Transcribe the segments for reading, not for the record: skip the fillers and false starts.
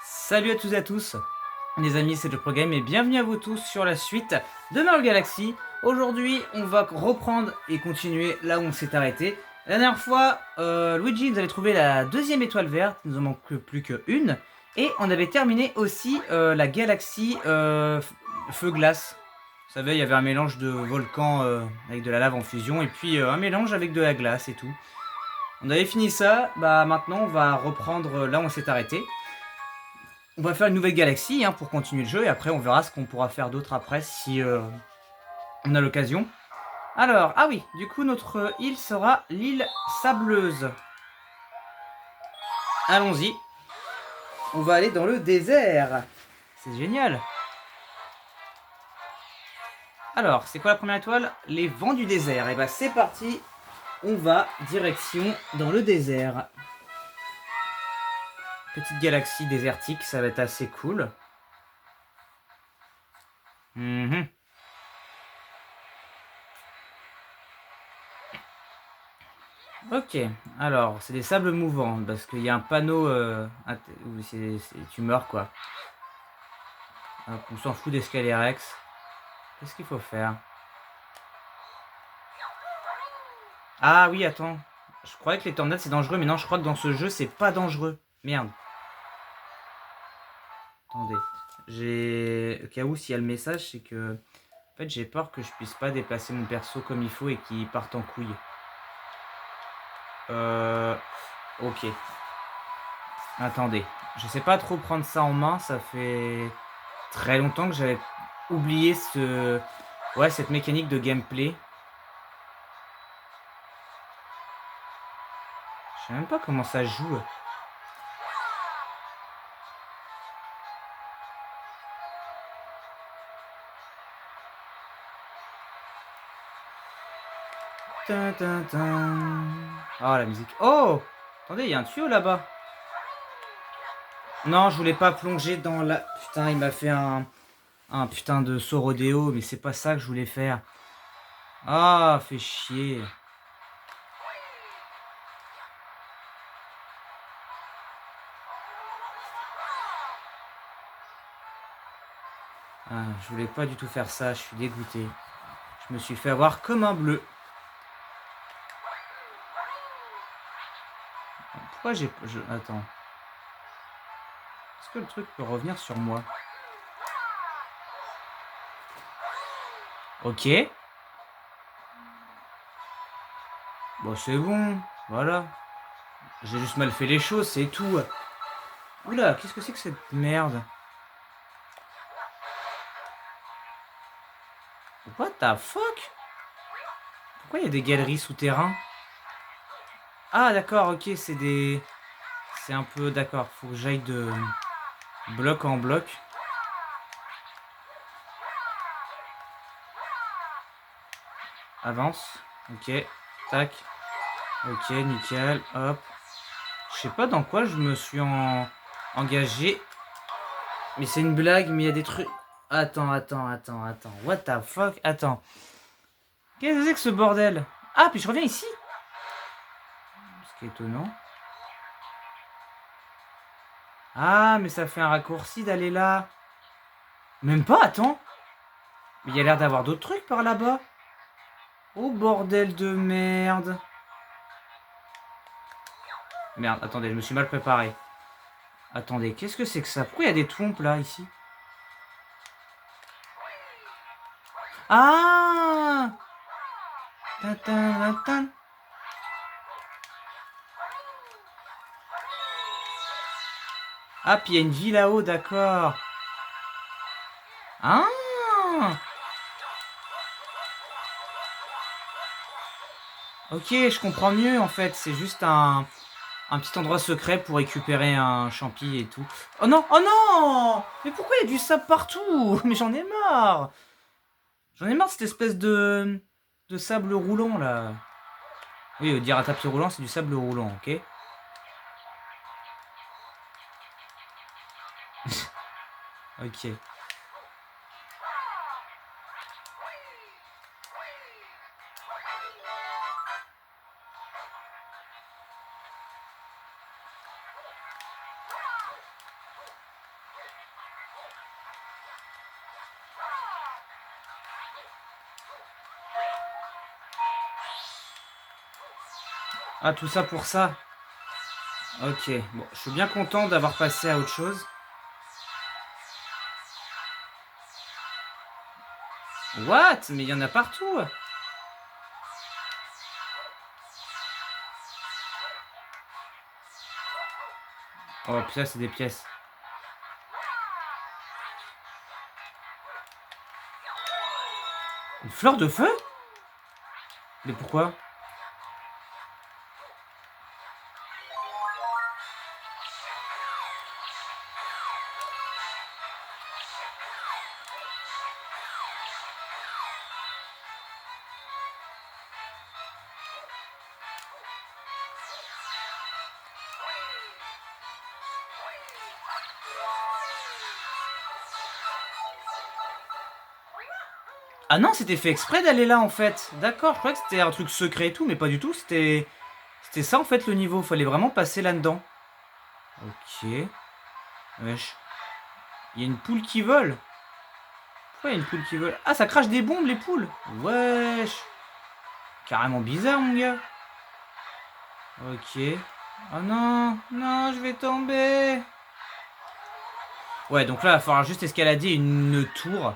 Salut à tous et à tous, les amis, c'est JoProGame et bienvenue à vous tous sur la suite de Mario Galaxy. Aujourd'hui, on va reprendre et continuer là où on s'est arrêté. La dernière fois, Luigi nous avait trouvé la deuxième étoile verte, il nous en manque plus qu'une. Et on avait terminé aussi la galaxie feu-glace. Vous savez, il y avait un mélange de volcan avec de la lave en fusion et puis un mélange avec de la glace et tout. On avait fini ça, bah maintenant on va reprendre là où on s'est arrêté. On va faire une nouvelle galaxie pour continuer le jeu et après on verra ce qu'on pourra faire d'autre après si on a l'occasion. Alors, ah oui, du coup notre île sera l'île sableuse. Allons-y. On va aller dans le désert. C'est génial. Alors, c'est quoi la première étoile? Les vents du désert. Et bah c'est parti. On va direction dans le désert. Petite galaxie désertique, ça va être assez cool. Ok, alors c'est des sables mouvants parce qu'il y a un panneau où tu meurs quoi. Hop, on s'en fout d'escalier Rex. Qu'est-ce qu'il faut faire? Ah oui, attends. Je croyais que les tornades c'est dangereux, mais non, je crois que dans ce jeu c'est pas dangereux. Merde. Attendez. Au cas où s'il y a le message, c'est que. En fait, j'ai peur que je puisse pas déplacer mon perso comme il faut et qu'il parte en couille. Ok. Attendez. Je sais pas trop prendre ça en main, ça fait très longtemps que j'avais oublié cette mécanique de gameplay. Je sais même pas comment ça joue. Oh la musique. Oh! Attendez, il y a un tuyau là-bas. Non, je voulais pas plonger dans la... Putain, il m'a fait un putain de saut rodéo, mais c'est pas ça que je voulais faire. Ah, fait chier. Ah, je voulais pas du tout faire ça, je suis dégoûté. Je me suis fait avoir comme un bleu. Pourquoi Attends. Est-ce que le truc peut revenir sur moi? Ok. Bon, c'est bon. Voilà. J'ai juste mal fait les choses, c'est tout. Oula, qu'est-ce que c'est que cette merde? What the fuck? Pourquoi il y a des galeries souterrains? Ah d'accord, ok, c'est des... C'est un peu... D'accord, faut que j'aille de bloc en bloc. Avance. Ok. Tac. Ok, nickel. Hop. Je sais pas dans quoi je me suis engagé. Mais c'est une blague, mais il y a des trucs... Attends. What the fuck? Attends. Qu'est-ce que c'est que ce bordel? Ah, puis je reviens ici. Ce qui est étonnant. Ah, mais ça fait un raccourci d'aller là. Même pas, attends. Mais il y a l'air d'avoir d'autres trucs par là-bas. Oh, bordel de merde. Merde, attendez, je me suis mal préparé. Attendez, qu'est-ce que c'est que ça? Pourquoi il y a des trompes là, ici? Ah! Tintin. Ah, puis il y a une vie là-haut, d'accord. Ah! Ok, je comprends mieux en fait. C'est juste un petit endroit secret pour récupérer un champi et tout. Oh non! Oh non! Mais pourquoi il y a du sable partout? Mais j'en ai marre! J'en ai marre de cette espèce de sable roulant là. Oui, dire un tapis roulant, c'est du sable roulant, ok? Ok. Ah, tout ça pour ça. Ok, bon, je suis bien content d'avoir passé à autre chose. What? Mais il y en a partout. Oh, putain, c'est des pièces. Une fleur de feu? Mais pourquoi? Ah non, c'était fait exprès d'aller là en fait. D'accord, je croyais que c'était un truc secret et tout, mais pas du tout. C'était ça en fait le niveau. Fallait vraiment passer là-dedans. Ok. Wesh. Il y a une poule qui vole. Pourquoi il y a une poule qui vole? Ah, ça crache des bombes les poules. Wesh. Carrément bizarre mon gars. Ok. Oh non, non, je vais tomber. Ouais, donc là, il va falloir juste escalader une tour.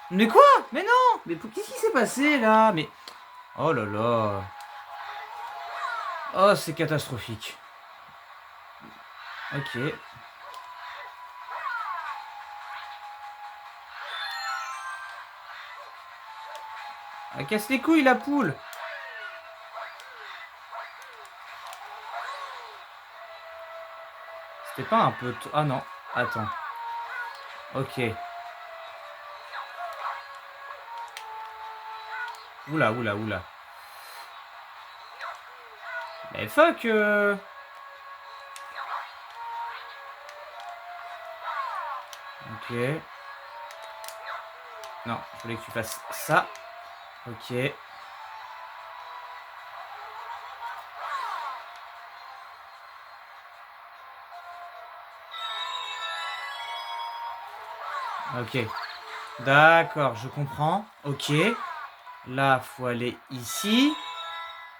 Mais quoi? Mais non! Mais qu'est-ce qui s'est passé là? Mais. Oh là là. Oh, c'est catastrophique. Ok. Elle casse les couilles la poule. C'était pas un peu... Ah non. Attends. Ok. Oula, oula, oula. Mais fuck Ok. Non, je voulais que tu fasses ça. Ok. Ok. D'accord, je comprends. Ok. Là, faut aller ici.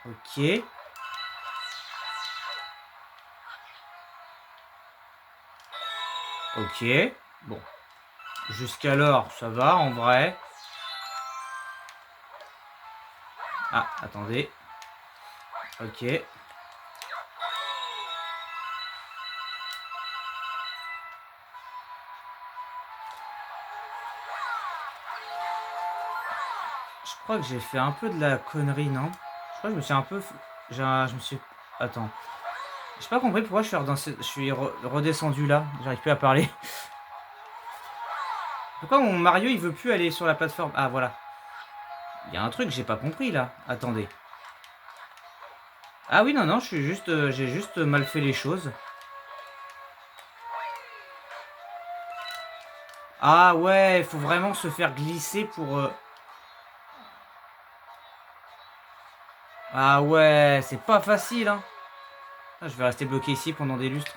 Ok. Ok. Bon. Jusqu'alors, ça va en vrai. Ah, attendez. Ok. Je crois que j'ai fait un peu de la connerie, non? Je crois que je me suis un peu... Je me suis... Attends. J'ai pas compris pourquoi je suis redescendu là. J'arrive plus à parler. Pourquoi mon Mario il veut plus aller sur la plateforme? Ah voilà. Il y a un truc que j'ai pas compris là. Attendez. Ah oui non non, je suis juste j'ai juste mal fait les choses. Ah ouais, il faut vraiment se faire glisser pour Ah ouais, c'est pas facile hein. Ah, je vais rester bloqué ici pendant des lustres.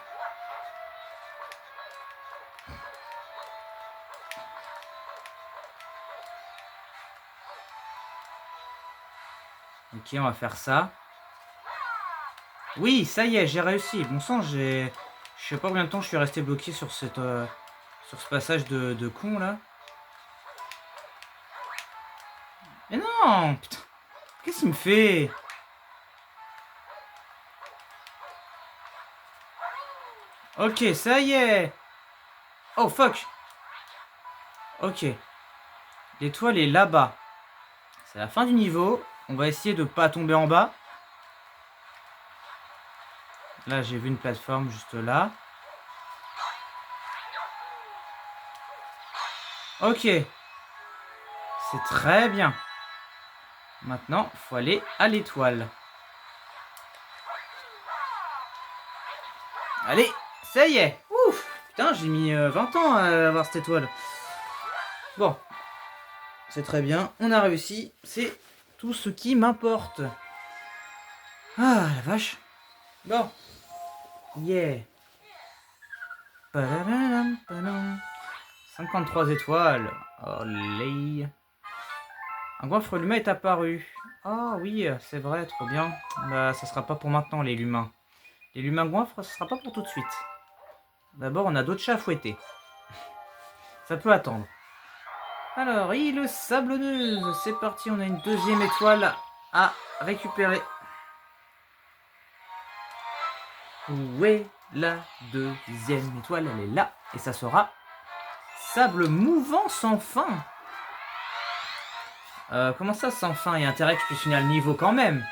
Ok, on va faire ça. Oui, ça y est, j'ai réussi. Bon sang, j'ai... Je sais pas combien de temps je suis resté bloqué sur sur ce passage de con là. Mais non, putain, qu'est-ce qu'il me fait? Ok, ça y est. Oh fuck. Ok, l'étoile est là-bas. C'est la fin du niveau. On va essayer de pas tomber en bas. Là, j'ai vu une plateforme juste là. Ok, c'est très bien. Maintenant, il faut aller à l'étoile. Allez, ça y est. Ouf, putain, j'ai mis 20 ans à avoir cette étoile. Bon, c'est très bien. On a réussi. C'est tout ce qui m'importe. Ah, la vache. Bon. Yeah. 53 étoiles. Olé. Un goinfre lumin est apparu. Ah oui, c'est vrai, trop bien. Bah, ça sera pas pour maintenant, les lumins. Les lumins goinfres, ça sera pas pour tout de suite. D'abord, on a d'autres chats à fouetter. Ça peut attendre. Alors, île sablonneuse, c'est parti, on a une deuxième étoile à récupérer. Où est la deuxième étoile? Elle est là, et ça sera sable mouvant sans fin. Comment ça sans fin? Il y a intérêt que je puisse finir le niveau quand même.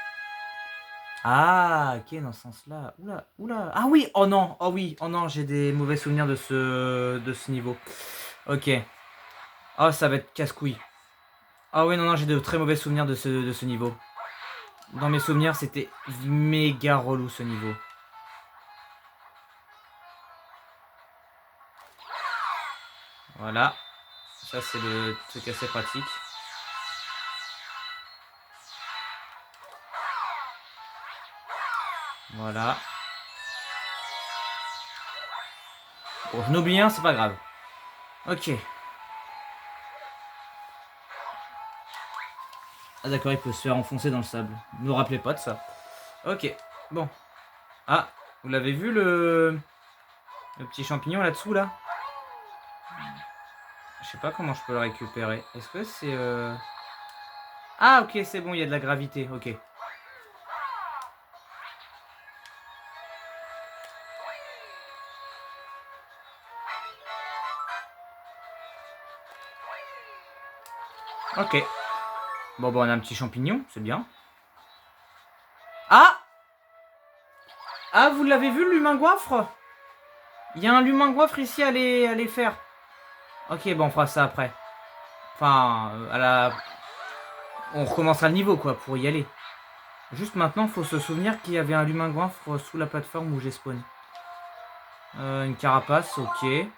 Ah, ok, dans ce sens-là. Oula, oula. Ah oui, oh non, oh oui, oh non, j'ai des mauvais souvenirs de ce niveau. Ok. Oh, ça va être casse-couille. Ah oui, non, non, j'ai de très mauvais souvenirs de ce niveau. Dans mes souvenirs, c'était méga relou ce niveau. Voilà. Ça, c'est le truc assez pratique. Voilà. Bon, je n'oublie un, c'est pas grave. Ok. Ah d'accord, il peut se faire enfoncer dans le sable. Ne vous rappelez pas de ça. Ok, bon. Ah, vous l'avez vu le petit champignon là-dessous là? Je sais pas comment je peux le récupérer. Est-ce que c'est... Ah ok, c'est bon, il y a de la gravité, ok. Ok. Bon, on a un petit champignon, c'est bien. Ah! Ah, vous l'avez vu, l'humain goiffre? Il y a un humain goiffre ici à les faire. Ok, bon, on fera ça après. Enfin, on recommencera le niveau, quoi, pour y aller. Juste maintenant, il faut se souvenir qu'il y avait un humain goiffre sous la plateforme où j'ai spawn. Une carapace, ok. Il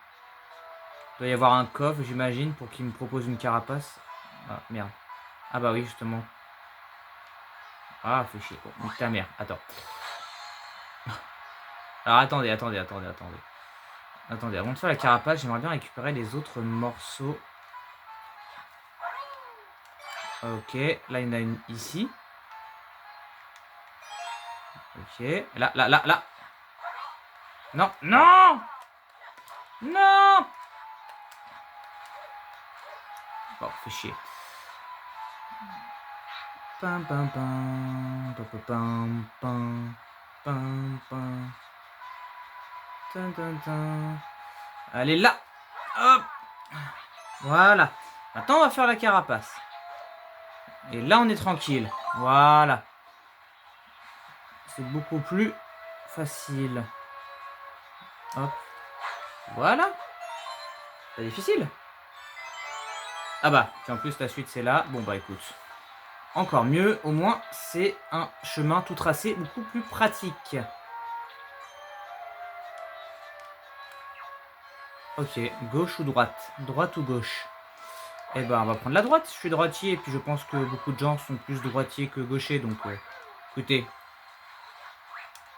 doit y avoir un coffre, j'imagine, pour qu'il me propose une carapace. Ah, merde. Ah bah oui, justement. Ah, fais chier. Bon, ta mère. Attends. Alors, attendez. Attendez, avant de faire la carapace, j'aimerais bien récupérer les autres morceaux. Ok, là, il y en a une ici. Ok, là. Non, non! Non! Bon, fais chier. Pam pam pam pam pam pam pam pam. Tin, tin, tin. Allez là. Hop. Voilà. Maintenant on va faire la carapace. Et là on est tranquille. Voilà. C'est beaucoup plus facile. Hop. Voilà. C'est difficile. Ah bah, en plus la suite c'est là. Bon bah écoute. Encore mieux, au moins c'est un chemin tout tracé beaucoup plus pratique. Ok, gauche ou droite? Droite ou gauche? Eh ben on va prendre la droite, je suis droitier, et puis je pense que beaucoup de gens sont plus droitiers que gauchers, donc écoutez,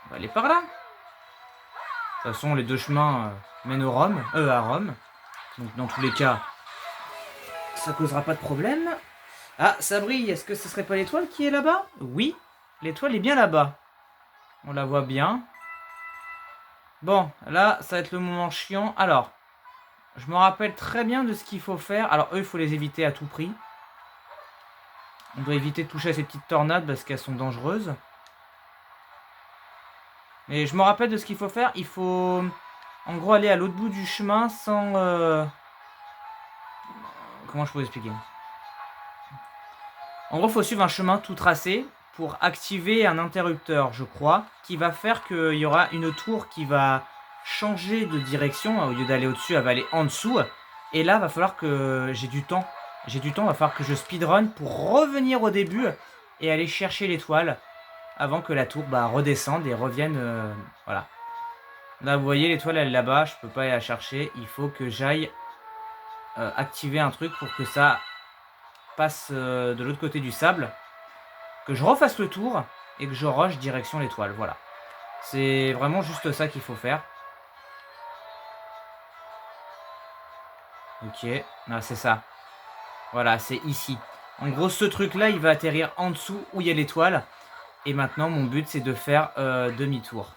on va aller par là. De toute façon, les deux chemins mènent à Rome, donc dans tous les cas, ça causera pas de problème. Ah, ça brille, est-ce que ce serait pas l'étoile qui est là-bas? Oui, l'étoile est bien là-bas. On la voit bien. Bon, là, ça va être le moment chiant. Alors, je me rappelle très bien de ce qu'il faut faire. Alors, eux, il faut les éviter à tout prix. On doit éviter de toucher à ces petites tornades parce qu'elles sont dangereuses. Et je me rappelle de ce qu'il faut faire. Il faut, en gros, aller à l'autre bout du chemin sans... Comment je peux vous expliquer? En gros, il faut suivre un chemin tout tracé pour activer un interrupteur, je crois, qui va faire qu'il y aura une tour qui va changer de direction. Au lieu d'aller au-dessus, elle va aller en dessous. Et là, il va falloir que j'ai du temps. Il va falloir que je speedrun pour revenir au début et aller chercher l'étoile avant que la tour redescende et revienne. Voilà. Là, vous voyez, l'étoile, elle est là-bas. Je peux pas aller la chercher. Il faut que j'aille activer un truc pour que ça passe de l'autre côté du sable. Que je refasse le tour et que je rush direction l'étoile. Voilà. C'est vraiment juste ça qu'il faut faire. Ok. Ah, c'est ça. Voilà, c'est ici. En gros, ce truc-là, il va atterrir en dessous où il y a l'étoile. Et maintenant, mon but, c'est de faire demi-tour.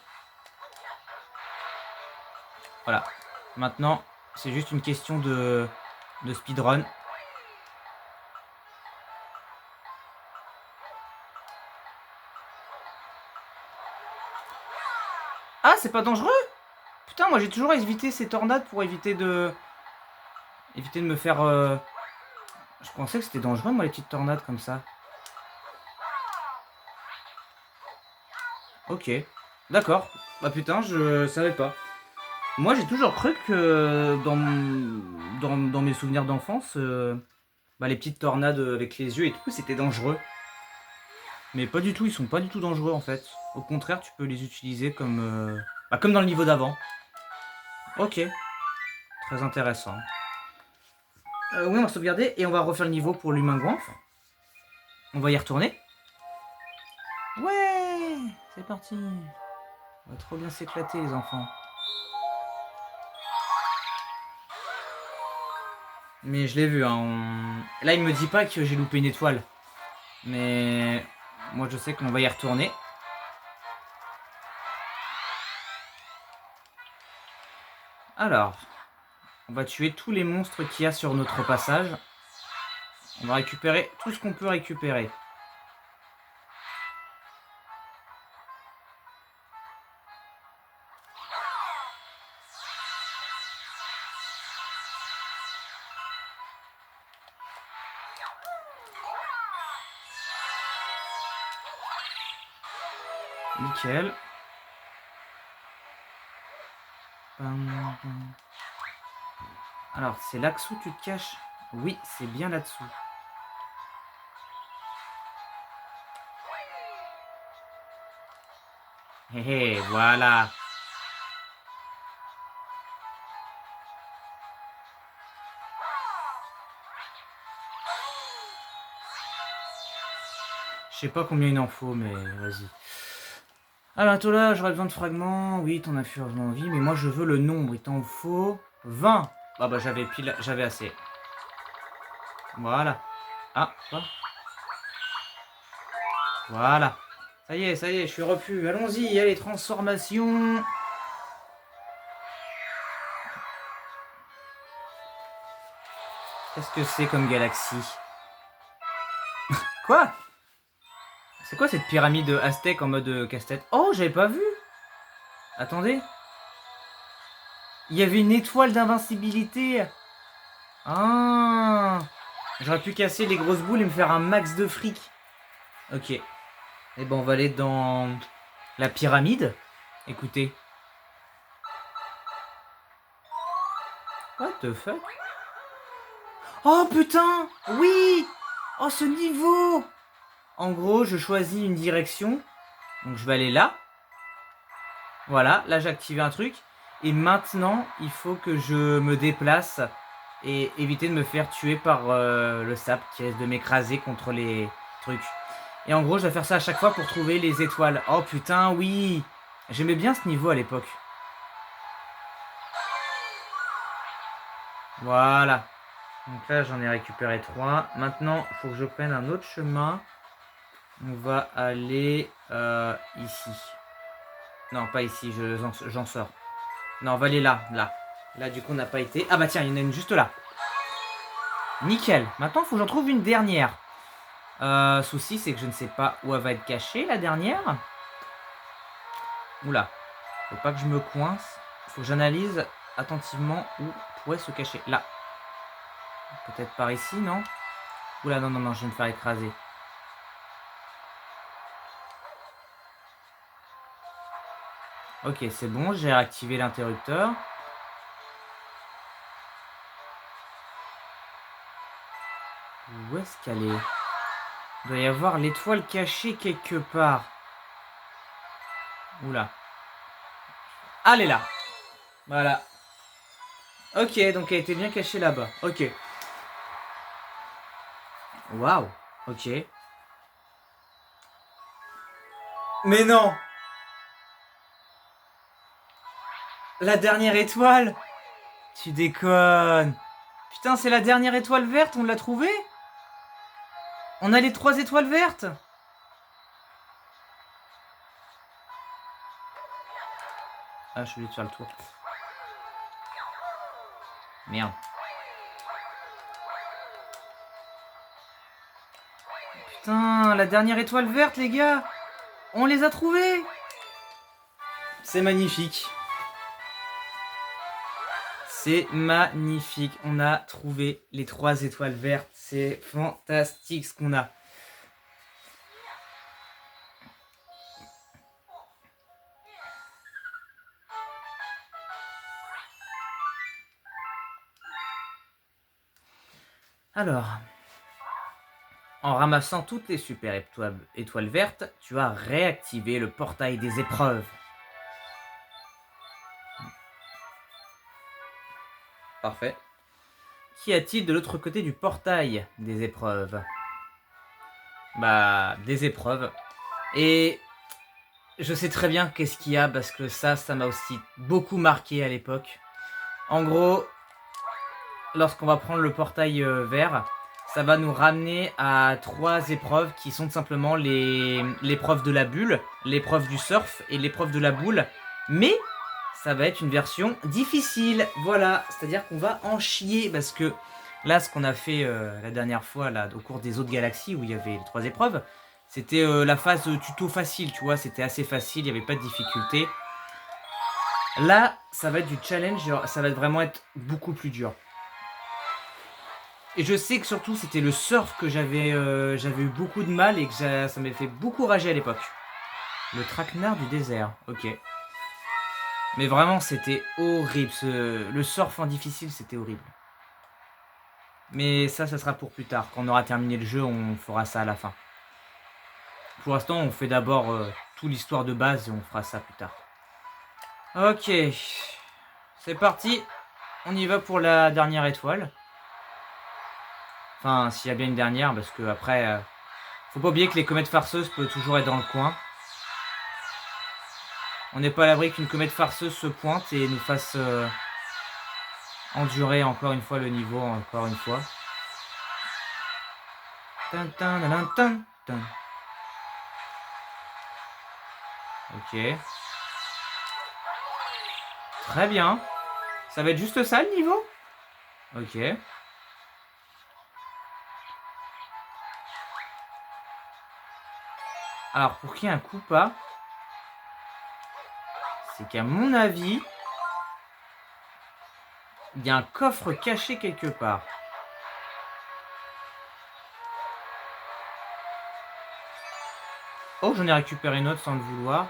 Voilà. Maintenant, c'est juste une question de speedrun. Ah, c'est pas dangereux? Putain, moi j'ai toujours évité ces tornades pour éviter de me faire... Je pensais que c'était dangereux, moi, les petites tornades comme ça. Ok. D'accord. Bah putain, je savais pas. Moi, j'ai toujours cru que dans mes souvenirs d'enfance, bah, les petites tornades avec les yeux et tout, c'était dangereux. Mais pas du tout, ils sont pas du tout dangereux en fait. Au contraire, tu peux les utiliser comme, bah, comme dans le niveau d'avant. Ok, très intéressant. Oui, on va sauvegarder et on va refaire le niveau pour l'humain goinfre. On va y retourner. Ouais, c'est parti. On va trop bien s'éclater les enfants. Mais je l'ai vu, hein. Là, il me dit pas que j'ai loupé une étoile. Mais moi, je sais qu'on va y retourner. Alors, on va tuer tous les monstres qu'il y a sur notre passage. On va récupérer tout ce qu'on peut récupérer. Nickel. Alors, c'est là-dessous tu te caches? Oui, c'est bien là-dessous. Hé hé, voilà. Je sais pas combien il en faut, mais vas-y. Alors, toi là, j'aurais besoin de fragments. Oui, t'en as furieusement envie, mais moi je veux le nombre. Il t'en faut 20. Ah bah j'avais pile, j'avais assez. Voilà. Ah, quoi? Voilà. Ça y est, je suis repu. Allons-y, allez, transformation. Qu'est-ce que c'est comme galaxie? Quoi? C'est quoi cette pyramide aztèque en mode casse-tête? Oh, j'avais pas vu. Attendez. Il y avait une étoile d'invincibilité. Ah. J'aurais pu casser les grosses boules et me faire un max de fric. Ok. Et ben on va aller dans la pyramide. Écoutez. What the fuck? Oh putain! Oui! Oh ce niveau! En gros, je choisis une direction. Donc je vais aller là. Voilà, là j'ai activé un truc. Et maintenant, il faut que je me déplace et éviter de me faire tuer par le sable qui risque de m'écraser contre les trucs. Et en gros, je vais faire ça à chaque fois pour trouver les étoiles. Oh putain, oui! J'aimais bien ce niveau à l'époque. Voilà. Donc là, j'en ai récupéré 3. Maintenant, il faut que je prenne un autre chemin. On va aller ici. Non, pas ici, j'en sors. Non, on va aller là, là. Là, du coup, on n'a pas été. Ah bah tiens, il y en a une juste là. Nickel. Maintenant, il faut que j'en trouve une dernière. Souci, c'est que je ne sais pas où elle va être cachée, la dernière. Oula. Faut pas que je me coince. Faut que j'analyse attentivement où pourrait se cacher. Là. Peut-être par ici, non? Oula, non, non, non, je vais me faire écraser. Ok, c'est bon, j'ai réactivé l'interrupteur. Où est-ce qu'elle est? Il doit y avoir l'étoile cachée quelque part. Oula. Ah, elle est là. Voilà. Ok, donc elle était bien cachée là-bas. Ok. Waouh. Ok. Mais non! La dernière étoile! Tu déconnes! Putain, c'est la dernière étoile verte, on l'a trouvée? On a les 3 étoiles vertes. Ah, je suis obligé de faire le tour. Merde. Putain, la dernière étoile verte, les gars. On les a trouvés. C'est magnifique. C'est magnifique. On a trouvé les 3 étoiles vertes. C'est fantastique ce qu'on a. Alors, en ramassant toutes les super étoiles vertes, tu vas réactiver le portail des épreuves. Parfait. Qu'y a-t-il de l'autre côté du portail des épreuves? Bah, des épreuves. Et je sais très bien qu'est-ce qu'il y a parce que ça m'a aussi beaucoup marqué à l'époque. En gros, lorsqu'on va prendre le portail vert, ça va nous ramener à 3 épreuves qui sont tout simplement l'épreuve de la bulle, l'épreuve du surf et l'épreuve de la boule. Mais ça va être une version difficile, voilà. C'est-à-dire qu'on va en chier parce que là, ce qu'on a fait la dernière fois là, au cours des autres galaxies où il y avait les 3 épreuves, c'était la phase tuto facile, tu vois. C'était assez facile, il n'y avait pas de difficulté. Là, ça va être du challenge, ça va vraiment être beaucoup plus dur. Et je sais que surtout c'était le surf que j'avais eu beaucoup de mal et que ça m'avait fait beaucoup rager à l'époque. Le traquenard du désert, ok. Mais vraiment c'était horrible, le surf en difficile c'était horrible. Mais ça sera pour plus tard, quand on aura terminé le jeu on fera ça à la fin. Pour l'instant on fait d'abord toute l'histoire de base et on fera ça plus tard. Ok, c'est parti, on y va pour la dernière étoile. Enfin, s'il y a bien une dernière, parce que après, faut pas oublier que les comètes farceuses peuvent toujours être dans le coin. On n'est pas à l'abri qu'une comète farceuse se pointe et nous fasse endurer encore une fois le niveau, encore une fois. Ok. Très bien. Ça va être juste ça le niveau? Ok. Alors, pour qu'il y ait un coup pas, c'est qu'à mon avis, il y a un coffre caché quelque part. Oh, j'en ai récupéré une autre sans le vouloir.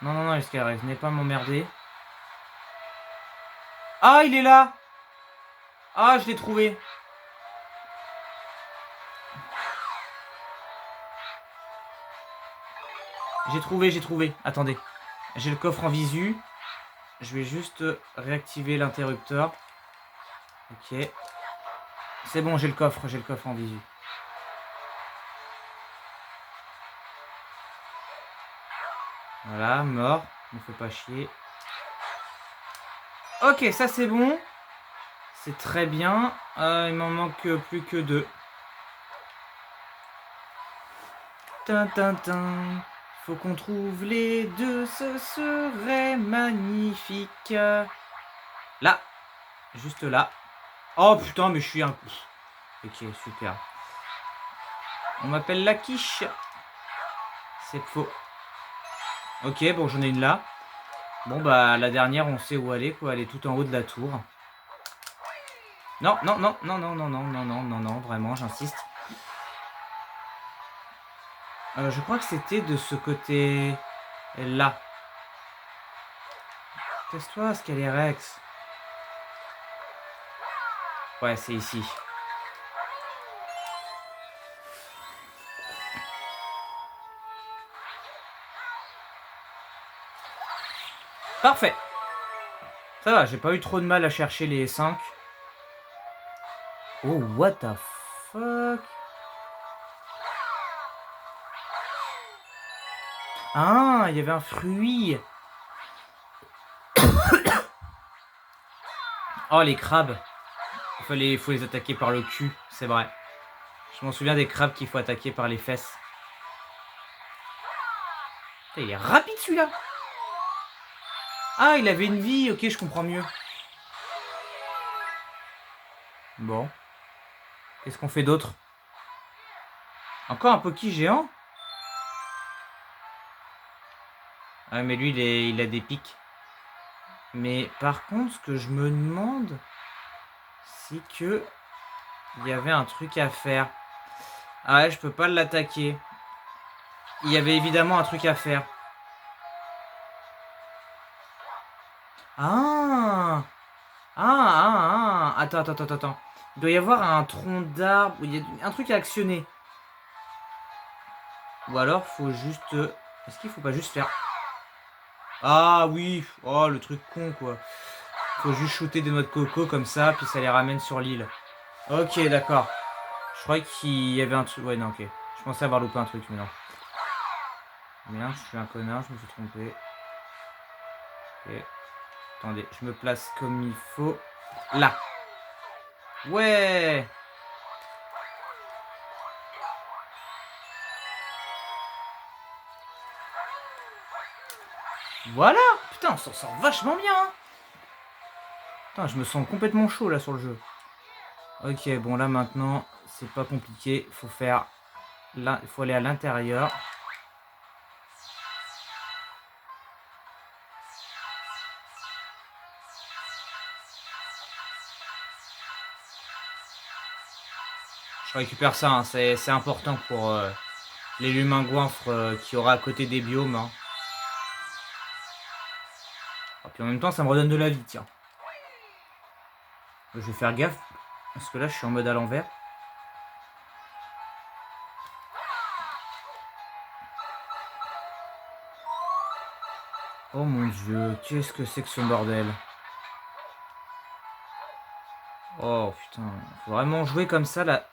Non, non, non, Escalade, venez pas m'emmerder. Ah, il est là! Ah, je l'ai trouvé. J'ai trouvé. Attendez. J'ai le coffre en visu. Je vais juste réactiver l'interrupteur. Ok. C'est bon, j'ai le coffre en visu. Voilà, mort. Ne me fais pas chier. Ok, ça c'est bon. C'est très bien. Il m'en manque plus que 2. Tintin. Faut qu'on trouve les 2, ce serait magnifique. Là. Juste là. Oh putain, mais je suis un coup. Ok, super. On m'appelle la quiche. C'est faux. Ok, bon, j'en ai une là. Bon, bah, la dernière, on sait où aller, quoi. Elle est tout en haut de la tour. Non, non, non, non, non, non, non, non, non, non, non, vraiment, j'insiste. Je crois que c'était de ce côté-là. Casse-toi, Scalerex. Ouais, c'est ici. Parfait. Ça va, j'ai pas eu trop de mal à chercher les 5. Oh, what the fuck? Ah, il y avait un fruit. Oh, les crabes. Faut les attaquer par le cul, c'est vrai. Je m'en souviens des crabes qu'il faut attaquer par les fesses. Il est rapide celui-là. Ah, il avait une vie. Ok, je comprends mieux. Bon. Qu'est-ce qu'on fait d'autre? Encore un Poki géant? Ah, mais lui, il a des pics. Mais par contre, ce que je me demande, c'est que il y avait un truc à faire. Ah ouais, je peux pas l'attaquer. Il y avait évidemment un truc à faire. Ah! Attends. Il doit y avoir un tronc d'arbre. Il y a un truc à actionner. Ou alors, faut juste... Est-ce qu'il faut pas juste faire... Ah oui! Oh, le truc con, quoi. Faut juste shooter des noix de coco comme ça, puis ça les ramène sur l'île. Ok, d'accord. Je croyais qu'il y avait un truc... Ouais, non, ok. Je pensais avoir loupé un truc, mais non. Merde, je suis un connard, je me suis trompé. Ok. Attendez, je me place comme il faut. Là. Ouais. Voilà. Putain, on s'en sort vachement bien, hein. Putain, je me sens complètement chaud, là, sur le jeu. Ok, bon, là, maintenant, c'est pas compliqué. Faut faire... Là, il faut aller à l'intérieur. Je récupère ça, hein. C'est important pour les humains goinfres qu'il y aura à côté des biomes, hein. Et puis en même temps, ça me redonne de la vie, tiens. Je vais faire gaffe, parce que là, je suis en mode à l'envers. Oh mon dieu, qu'est-ce que c'est que ce bordel? Oh putain, faut vraiment jouer comme ça, là.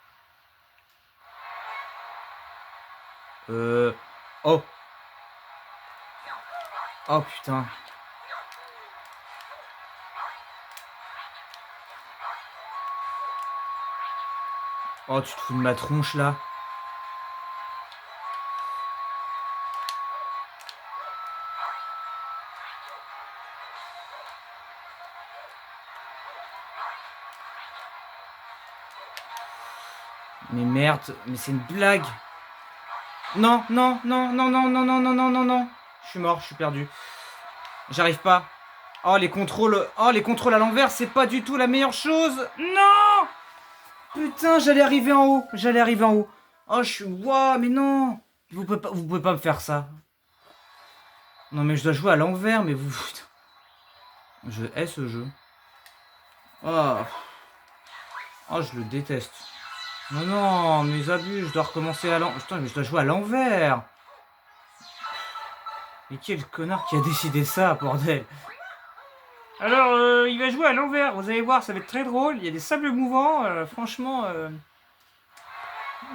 Oh. Oh putain. Oh, tu te fous de ma tronche, là. Mais merde, mais c'est une blague. Non. Je suis mort, je suis perdu. J'arrive pas. Oh les contrôles à l'envers, c'est pas du tout la meilleure chose. Non. Putain, j'allais arriver en haut. Oh, je suis... Waouh, mais non. Vous pouvez pas me faire ça. Non, mais je dois jouer à l'envers, mais vous... Je hais ce jeu. Oh. Oh, je le déteste. Non, mes abus, je dois recommencer à l'envers. Putain, mais je dois jouer à l'envers. Mais quel connard qui a décidé ça, bordel. Alors, il va jouer à l'envers, vous allez voir, ça va être très drôle. Il y a des sables mouvants, franchement,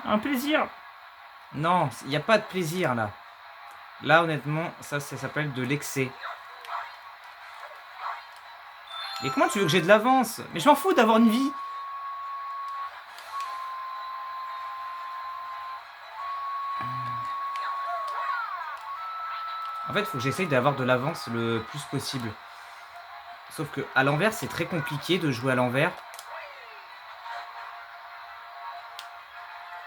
un plaisir. Non, il n'y a pas de plaisir là. Là, honnêtement, ça s'appelle de l'excès. Et comment tu veux que j'ai de l'avance? Mais je m'en fous d'avoir une vie. En fait, il faut que j'essaye d'avoir de l'avance le plus possible. Sauf que à l'envers, c'est très compliqué de jouer à l'envers.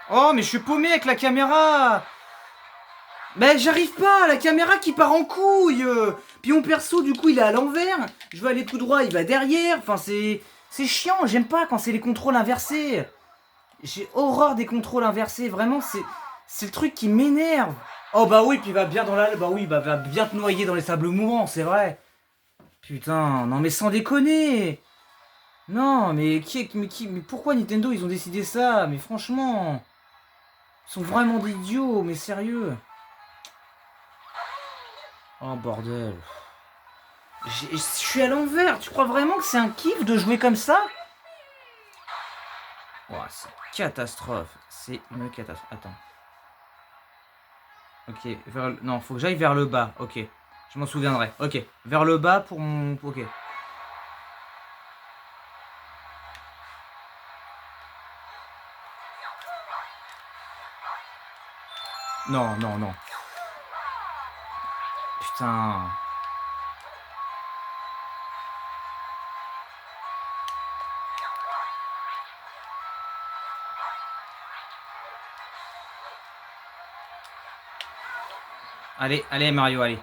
Oh, mais je suis paumé avec la caméra. Mais j'arrive pas, la caméra qui part en couille. Puis mon perso, du coup, il est à l'envers. Je veux aller tout droit, il va derrière. Enfin, c'est chiant, j'aime pas quand c'est les contrôles inversés. J'ai horreur des contrôles inversés, vraiment, c'est le truc qui m'énerve. Oh bah oui, puis il va bien dans la... Bah oui, bah va bien te noyer dans les sables mouvants, c'est vrai. Putain, non mais sans déconner. Non, mais mais pourquoi Nintendo, ils ont décidé ça? Mais franchement, ils sont vraiment d'idiots, mais sérieux. Oh bordel. Je suis à l'envers, tu crois vraiment que c'est un kiff de jouer comme ça? Oh, c'est catastrophe. C'est une catastrophe. Attends. Ok, non, faut que j'aille vers le bas. Ok, je m'en souviendrai. Ok, vers le bas pour mon... Ok. Non, non, non. Putain. Allez, allez Mario, allez.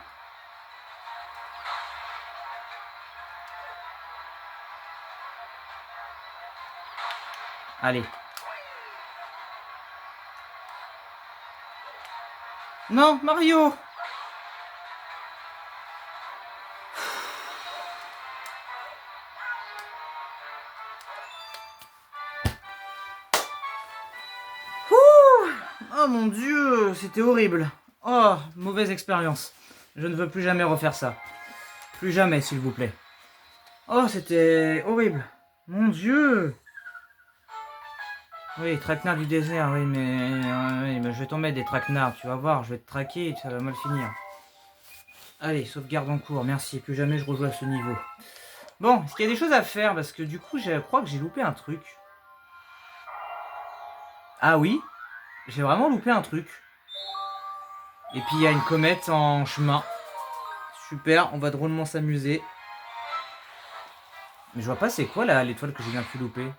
Allez. Non, Mario! Oh mon dieu, c'était horrible. Oh, mauvaise expérience. Je ne veux plus jamais refaire ça. Plus jamais, s'il vous plaît. Oh, c'était horrible. Mon dieu. Oui, traquenard du désert, oui, mais je vais t'en mettre des traquenards, tu vas voir, je vais te traquer et ça va mal finir. Allez, sauvegarde en cours, merci, plus jamais je rejoue à ce niveau. Bon, est-ce qu'il y a des choses à faire? Parce que du coup, je crois que j'ai loupé un truc. Ah oui, j'ai vraiment loupé un truc. Et puis il y a une comète en chemin. Super, on va drôlement s'amuser. Mais je vois pas c'est quoi là l'étoile que j'ai bien pu louper.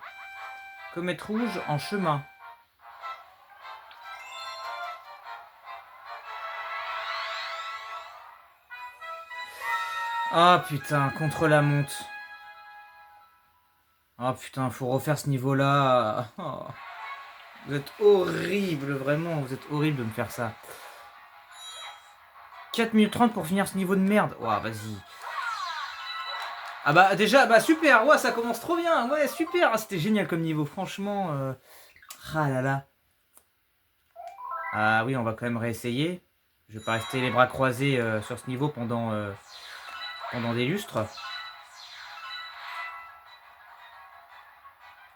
Comète rouge en chemin. Ah putain, contre la monte. Ah putain, faut refaire ce niveau-là. Oh, vous êtes horrible, vraiment, vous êtes horrible de me faire ça. 4 minutes 30 pour finir ce niveau de merde. Ouah, vas-y. Ah bah déjà, bah super, ouais, ça commence trop bien. Ouais, super, c'était génial comme niveau, franchement. Ah là là. Ah oui, on va quand même réessayer. Je vais pas rester les bras croisés sur ce niveau pendant des lustres.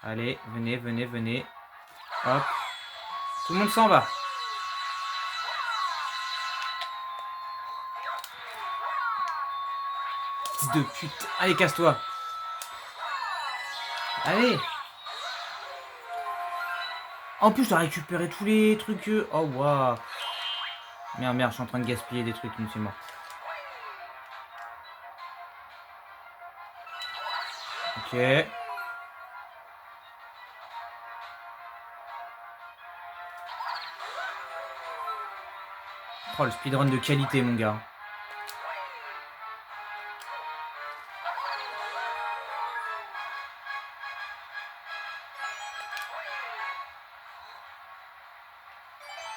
Allez, venez, venez, venez. Hop. Tout le monde s'en va. Fils de pute. Allez, casse-toi. Allez. En plus, t'as récupéré tous les trucs. Oh, waouh. Merde, merde, je suis en train de gaspiller des trucs, inutilement. Ok. Oh, le speedrun de qualité, mon gars.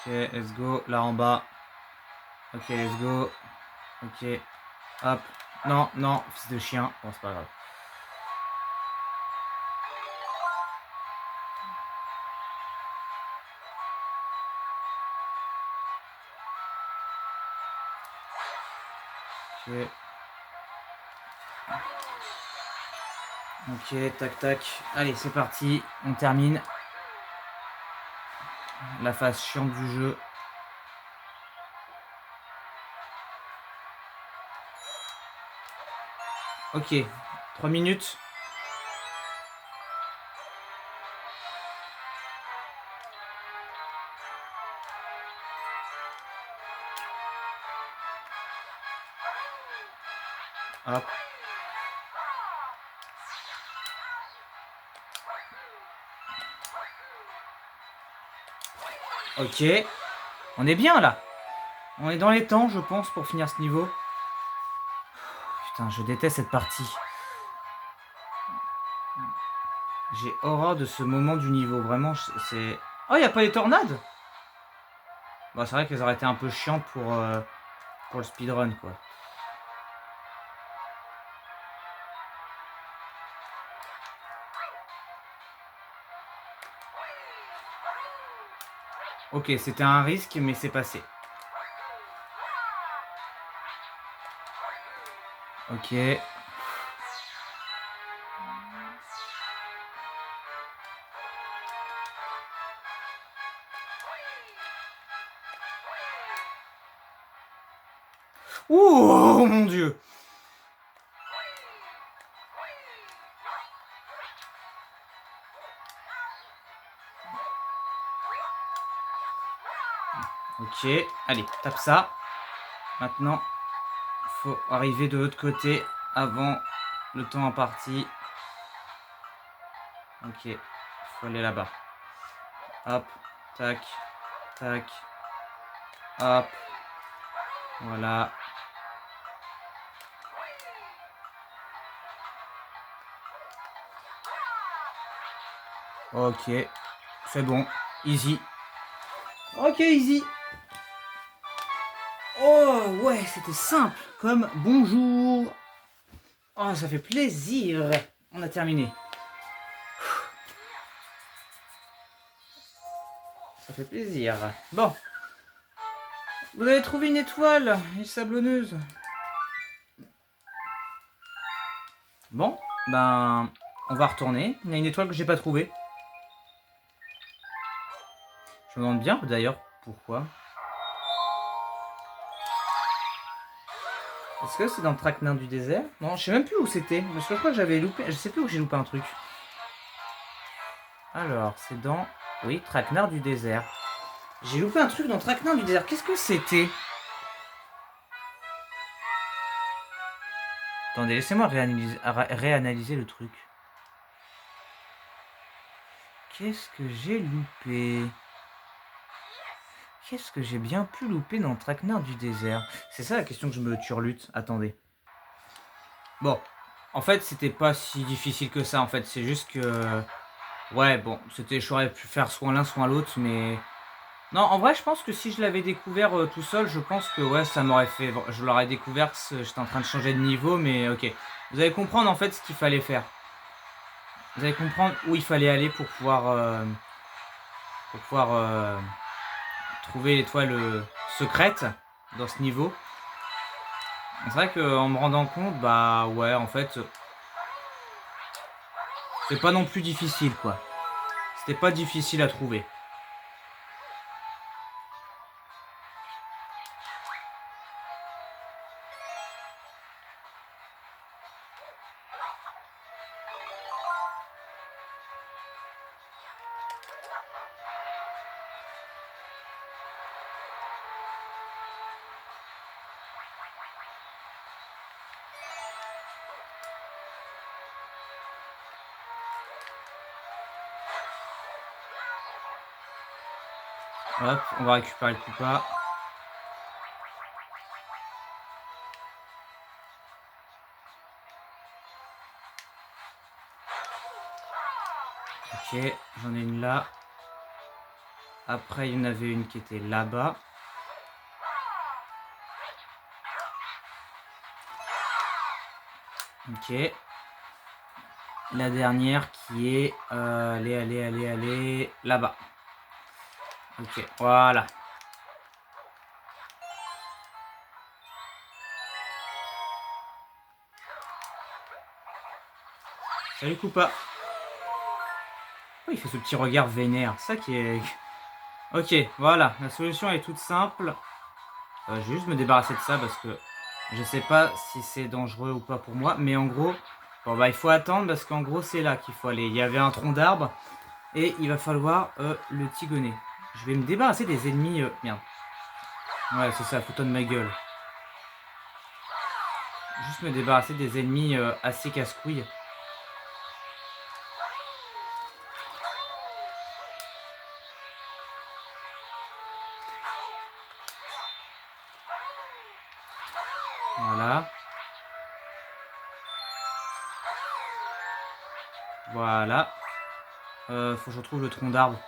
Ok, let's go. Là en bas. Ok, let's go. Ok. Hop. Non, non, fils de chien. Bon, c'est pas grave. Ok. Ok, tac, tac. Allez, c'est parti. On termine. La phase chiante du jeu. Ok. 3 minutes. Hop. Ok. On est bien là. On est dans les temps, je pense, pour finir ce niveau. Putain, je déteste cette partie. J'ai horreur de ce moment du niveau. Vraiment, c'est... Oh, il n'y a pas les tornades? Bon, c'est vrai qu'elles auraient été un peu chiantes pour le speedrun, quoi. Ok, c'était un risque, mais c'est passé. Ok. Ouh, oh mon dieu. Ok, allez, tape ça. Maintenant, faut arriver de l'autre côté avant le temps imparti. Ok, faut aller là-bas. Hop, tac, tac, hop, voilà. Ok, c'est bon, easy. Ok, easy. Oh, ouais, c'était simple, comme bonjour. Oh, ça fait plaisir. On a terminé. Ça fait plaisir. Bon, vous avez trouvé une étoile, une sablonneuse. Bon, ben, on va retourner. Il y a une étoile que j'ai pas trouvée. Je me demande bien d'ailleurs pourquoi. Est-ce que c'est dans le traquenard du désert? Non, je sais même plus où c'était. Parce que je crois que j'avais loupé. Je sais plus où j'ai loupé un truc. Alors, c'est dans. Oui, traquenard du désert. J'ai loupé un truc dans traquenard du désert. Qu'est-ce que c'était? Attendez, laissez-moi réanalyser le truc. Qu'est-ce que j'ai loupé? Qu'est-ce que j'ai bien pu louper dans le traquenard du désert? C'est ça la question que je me turlute. Attendez. Bon, en fait, c'était pas si difficile que ça. En fait, c'est juste que. Ouais, bon, c'était. J'aurais pu faire soit l'un, soit l'autre, mais. Non, en vrai, je pense que si je l'avais découvert tout seul, je pense que ouais, ça m'aurait fait. Je l'aurais découvert, j'étais en train de changer de niveau, mais ok. Vous allez comprendre en fait ce qu'il fallait faire. Vous allez comprendre où il fallait aller pour pouvoir trouver l'étoile secrète dans ce niveau. C'est vrai qu'en me rendant compte, bah ouais, en fait, c'est pas non plus difficile quoi. C'était pas difficile à trouver. Hop, on va récupérer le Koopa. Ok, j'en ai une là. Après, il y en avait une qui était là-bas. Ok. La dernière qui est... allez, là-bas. Ok, voilà. Salut Koopa. Oh, il fait ce petit regard vénère. Ça qui est... Ok, voilà. La solution est toute simple. Je vais juste me débarrasser de ça parce que je sais pas si c'est dangereux ou pas pour moi. Mais en gros, bon bah il faut attendre parce qu'en gros c'est là qu'il faut aller. Il y avait un tronc d'arbre et il va falloir le tigonner. Je vais me débarrasser des ennemis... Merde. Ouais, c'est ça, fous-toi de ma gueule. Juste me débarrasser des ennemis assez casse-couilles. Voilà. Voilà. Faut que je retrouve le tronc d'arbre.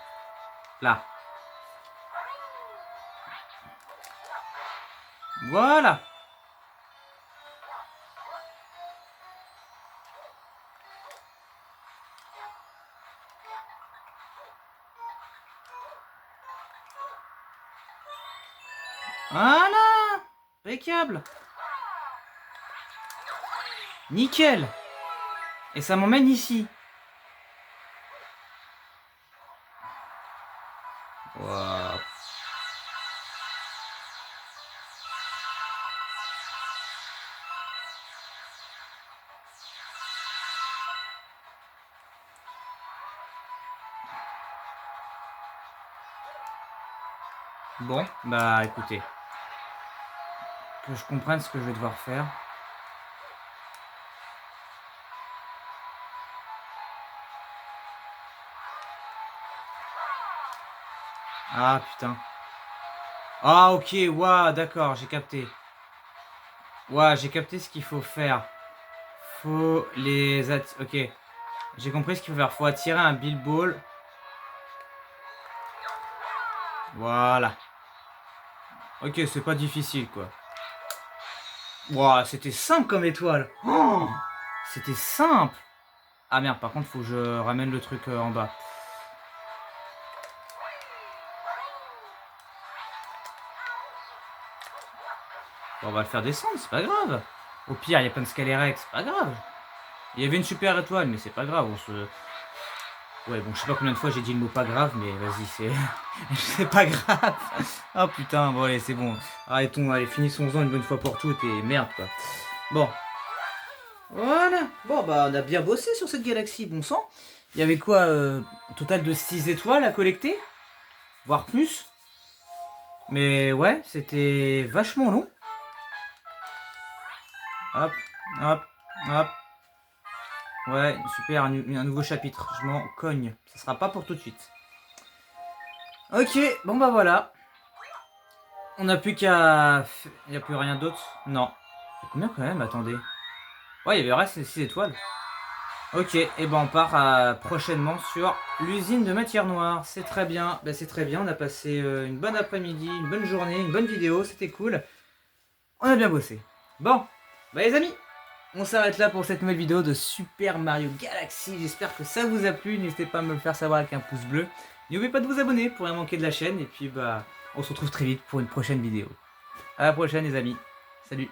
Là. Voilà. Voilà. Impeccable. Nickel. Et ça m'emmène ici. Wow. Bon, bah écoutez, que je comprenne ce que je vais devoir faire. Ah putain. Ah ok, waouh, d'accord, j'ai capté. Waouh, j'ai capté ce qu'il faut faire. Faut les Ok, j'ai compris ce qu'il faut faire. Faut attirer un Bill Ball. Voilà. Ok, c'est pas difficile quoi. Waouh, c'était simple comme étoile. Oh, c'était simple. Ah merde, par contre, faut que je ramène le truc en bas. Bon, on va le faire descendre, c'est pas grave. Au pire, il y a plein de Scalérex, c'est pas grave. Il y avait une super étoile, mais c'est pas grave. Ouais, bon, je sais pas combien de fois j'ai dit le mot pas grave, mais vas-y, c'est c'est pas grave. Oh putain, bon, allez, c'est bon. Arrêtons, allez, finissons-en une bonne fois pour toutes et merde, quoi. Bon, voilà. Bon, bah, on a bien bossé sur cette galaxie, bon sang. Il y avait quoi, un total de 6 étoiles à collecter, voire plus. Mais ouais, c'était vachement long. Hop, hop, hop. Ouais, super, un nouveau chapitre. Je m'en cogne. Ça sera pas pour tout de suite. Ok, bon bah voilà. On n'a plus qu'à... Il n'y a plus rien d'autre. Non. Il y a combien quand même? Attendez. Ouais, il y avait reste 6 étoiles. Ok, et ben on part prochainement sur l'usine de matière noire. C'est très bien. Ben, c'est très bien. On a passé une bonne après-midi, une bonne journée, une bonne vidéo. C'était cool. On a bien bossé. Bon, bah les amis, on s'arrête là pour cette nouvelle vidéo de Super Mario Galaxy. J'espère que ça vous a plu. N'hésitez pas à me le faire savoir avec un pouce bleu. N'oubliez pas de vous abonner pour rien manquer de la chaîne. Et puis bah, on se retrouve très vite pour une prochaine vidéo. À la prochaine les amis. Salut.